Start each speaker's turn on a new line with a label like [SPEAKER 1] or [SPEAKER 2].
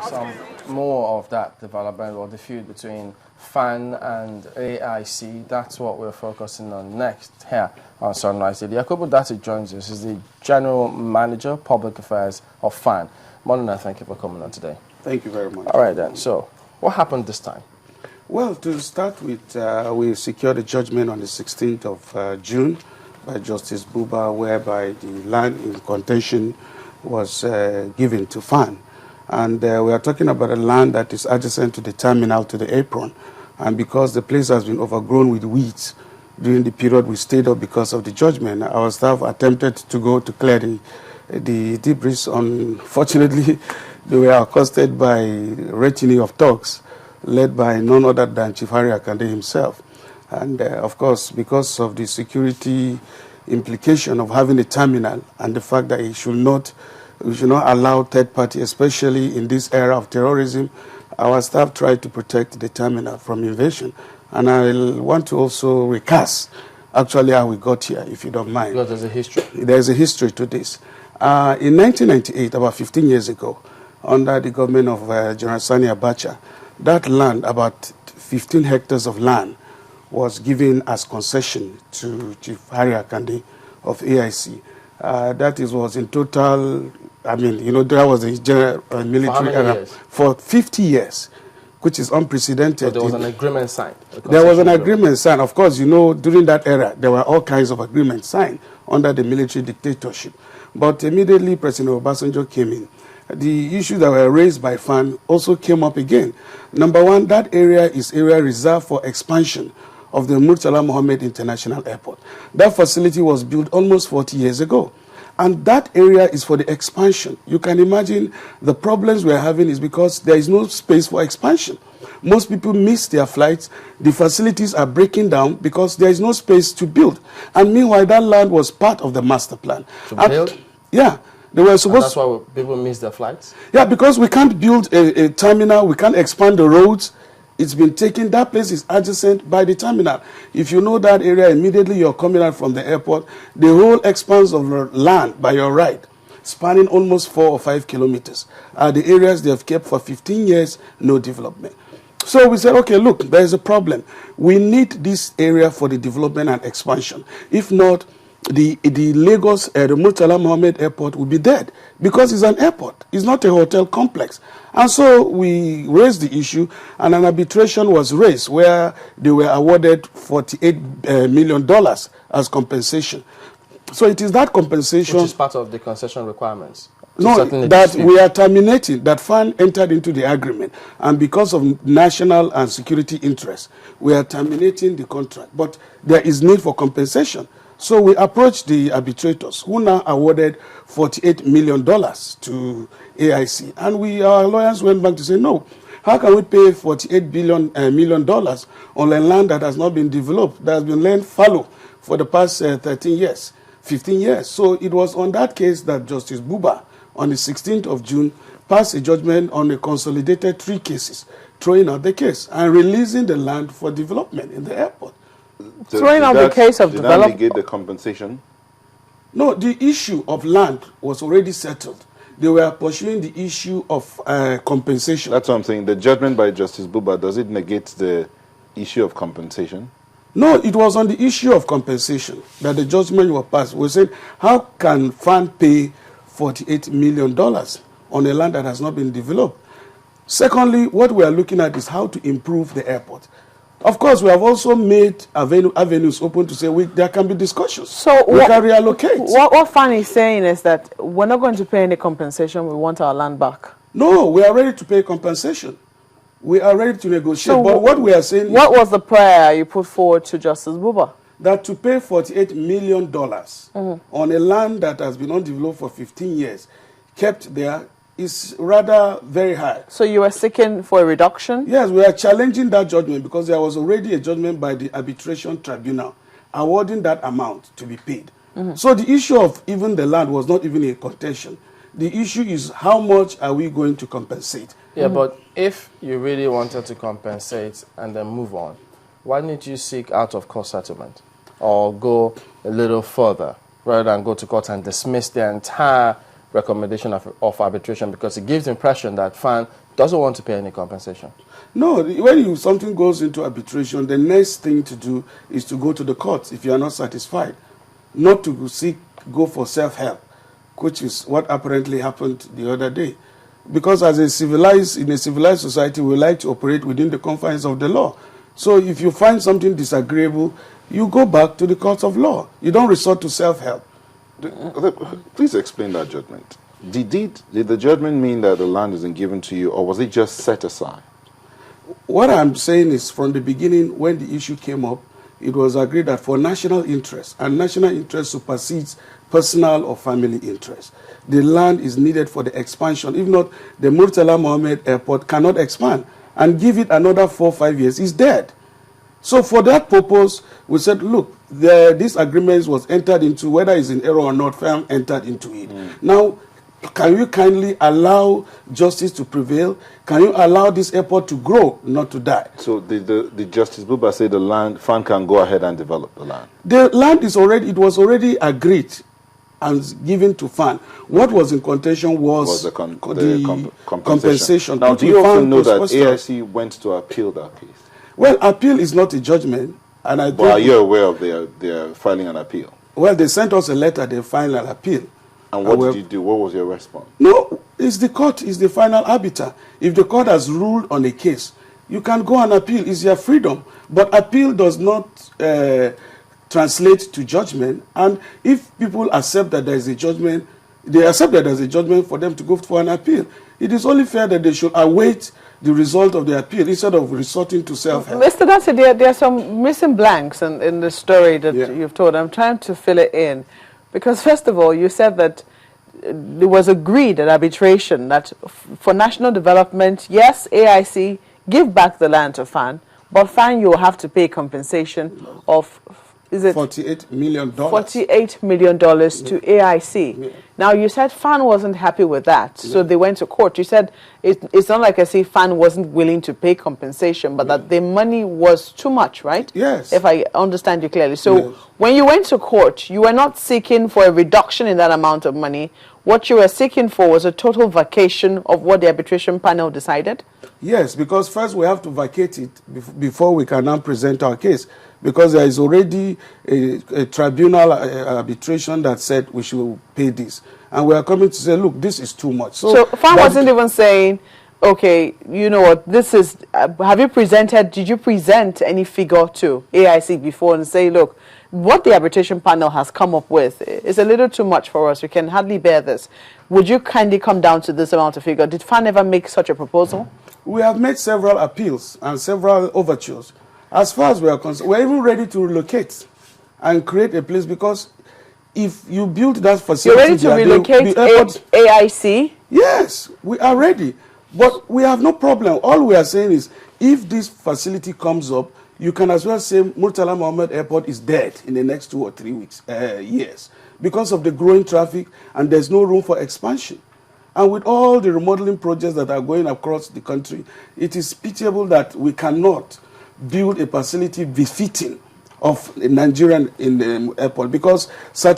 [SPEAKER 1] some more of that development or the feud between FAAN and AIC. That's what we're focusing on next here on Sunrise Daily. Yakubu Dati joins us. He's the General Manager, Public Affairs of FAAN. Monina, thank you for coming on today.
[SPEAKER 2] Thank you very much.
[SPEAKER 1] All right then, so what happened this time?
[SPEAKER 2] Well, to start with, we secured a judgment on the 16th of June by Justice Buba, whereby the land in contention was given to FAAN. And we are talking about a land that is adjacent to the terminal, to the apron. And because the place has been overgrown with weeds during the period we stayed up because of the judgment, our staff attempted to go to clear the debris. Unfortunately, they were accosted by a retinue of thugs led by none other than Chief Akande himself. And of course, because of the security implication of having a terminal and the fact that we should not allow third party, especially in this era of terrorism, our staff tried to protect the terminal from invasion. And I want to also recast actually how we got here, if you don't mind.
[SPEAKER 1] Because there's a history.
[SPEAKER 2] There's a history to this. In 1998, about 15 years ago, under the government of General Sani Abacha, that land, about 15 hectares of land, was given as concession to Chief Akande of AIC. Was in total, there was a general military era for 50 years, which is unprecedented.
[SPEAKER 1] So there was an agreement signed?
[SPEAKER 2] There was an agreement signed. Of course, during that era, there were all kinds of agreements signed under the military dictatorship. But immediately President Obasanjo came in. The issues that were raised by FAAN also came up again. Number one, that area is area reserved for expansion of the Murtala Mohammed International Airport. That facility was built almost 40 years ago. And that area is for the expansion. You can imagine the problems we're having is because there is no space for expansion. Most people miss their flights. The facilities are breaking down because there is no space to build. And meanwhile, that land was part of the master plan.
[SPEAKER 1] To build?
[SPEAKER 2] Yeah. They were supposed.
[SPEAKER 1] And that's why people miss their flights?
[SPEAKER 2] Yeah, because we can't build a terminal. We can't expand the roads. It's been taken. That place is adjacent by the terminal. If you know that area, immediately you're coming out from the airport, the whole expanse of land by your right, spanning almost 4 or 5 kilometers, are the areas they have kept for 15 years, no development. So we said, okay, look, there's a problem. We need this area for the development and expansion. If not, the Lagos, the Murtala Mohammed Airport will be dead because it's an airport. It's not a hotel complex. And so we raised the issue, and an arbitration was raised where they were awarded $48 million as compensation. So it is that compensation.
[SPEAKER 1] Which is part of the concession requirements.
[SPEAKER 2] No, that we are terminating, that FAAN entered into the agreement, and because of national and security interests, we are terminating the contract. But there is need for compensation. So we approached the arbitrators, who now awarded $48 million to AIC. And our lawyers went back to say, no, how can we pay $48 million on a land that has not been developed, that has been laid fallow for the past 13 years, 15 years? So it was on that case that Justice Buba, on the 16th of June, passed a judgment on a consolidated 3 cases, throwing out the case and releasing the land for development in the airport.
[SPEAKER 3] Throwing out the case of development. Did that negate the compensation?
[SPEAKER 2] No, the issue of land was already settled. They were pursuing the issue of compensation.
[SPEAKER 3] That's what I'm saying. The judgment by Justice Buba, does it negate the issue of compensation?
[SPEAKER 2] No, it was on the issue of compensation that the judgment was passed. We said, how can FAAN pay $48 million on a land that has not been developed? Secondly, what we are looking at is how to improve the airport. Of course, we have also made avenues open to say there can be discussions.
[SPEAKER 4] So
[SPEAKER 2] we can reallocate.
[SPEAKER 4] What FAAN is saying is that we're not going to pay any compensation. We want our land back.
[SPEAKER 2] No, we are ready to pay compensation. We are ready to negotiate. So but what we are saying
[SPEAKER 4] what was the prayer you put forward to Justice Buba?
[SPEAKER 2] That to pay $48 million on a land that has been undeveloped for 15 years, kept there, is rather very high.
[SPEAKER 4] So you are seeking for a reduction?
[SPEAKER 2] Yes, we are challenging that judgment because there was already a judgment by the arbitration tribunal awarding that amount to be paid. So the issue of even the land was not even a contention. The issue is how much are we going to compensate?
[SPEAKER 1] Yeah, but if you really wanted to compensate and then move on, why didn't you seek out-of-court settlement or go a little further rather than go to court and dismiss the entire recommendation of arbitration because it gives the impression that FAAN doesn't want to pay any compensation.
[SPEAKER 2] No, when something goes into arbitration, the next thing to do is to go to the courts if you are not satisfied, not to go for self-help, which is what apparently happened the other day. Because in a civilized society, we like to operate within the confines of the law. So if you find something disagreeable, you go back to the courts of law. You don't resort to self-help.
[SPEAKER 3] Please explain that judgment. Did the judgment mean that the land isn't given to you, or was it just set aside?
[SPEAKER 2] What I'm saying is, from the beginning, when the issue came up, it was agreed that for national interest, and national interest supersedes personal or family interest, the land is needed for the expansion. If not, the Murtala Mohammed Airport cannot expand, and give it another 4 or 5 years, it's dead. So for that purpose, we said, look, this agreement was entered into, whether it's in error or not, FAAN entered into it. Now, can you kindly allow justice to prevail? Can you allow this airport to grow, not to die?
[SPEAKER 3] So the Justice Buba said the land, FAAN can go ahead and develop the land.
[SPEAKER 2] The land is already, it was already agreed and given to FAAN. What was in contention was the compensation.
[SPEAKER 3] Now, do you also know that AIC went to appeal that case?
[SPEAKER 2] Well, appeal is not a judgment. And
[SPEAKER 3] but are you aware of their filing an appeal?
[SPEAKER 2] Well, they sent us a letter, they filed an appeal.
[SPEAKER 3] And what did you do? What was your response?
[SPEAKER 2] No, it's the court, is the final arbiter. If the court has ruled on a case, you can go and appeal. It's your freedom. But appeal does not translate to judgment. And if people accept that there is a judgment, they accept that there is a judgment for them to go for an appeal. It is only fair that they should await the result of the appeal instead of resorting to self-help.
[SPEAKER 4] Mr. Dancy, there are some missing blanks in the story that you've told. I'm trying to fill it in. Because first of all, you said that it was agreed at arbitration that for national development, yes, AIC, give back the land to FAAN, but FAAN, you will have to pay compensation of, is it?
[SPEAKER 2] $48 million.
[SPEAKER 4] $48 million to AIC. Yeah. Now, you said FAAN wasn't happy with that, so they went to court. You said it's not like I say FAAN wasn't willing to pay compensation, but that the money was too much, right?
[SPEAKER 2] Yes.
[SPEAKER 4] If I understand you clearly. So when you went to court, you were not seeking for a reduction in that amount of money. What you were seeking for was a total vacation of what the arbitration panel decided?
[SPEAKER 2] Yes, because first we have to vacate it before we can now present our case. Because there is already a tribunal arbitration that said we should pay this. And we are coming to say, look, this is too much.
[SPEAKER 4] So FAAN wasn't even saying, okay, you know what, this is, did you present any figure to AIC before and say, look, what the arbitration panel has come up with is a little too much for us. We can hardly bear this. Would you kindly come down to this amount of figure? Did FAAN ever make such a proposal?
[SPEAKER 2] We have made several appeals and several overtures. As far as we are concerned, we're even ready to relocate and create a place, because if you build that facility...
[SPEAKER 4] You're ready to relocate AIC?
[SPEAKER 2] Yes, we are ready. But we have no problem. All we are saying is, if this facility comes up, you can as well say Murtala Mohammed Airport is dead in the next 2 or 3 years because of the growing traffic, and there's no room for expansion. And with all the remodeling projects that are going across the country, it is pitiable that we cannot build a facility befitting of a Nigerian in the airport, because certain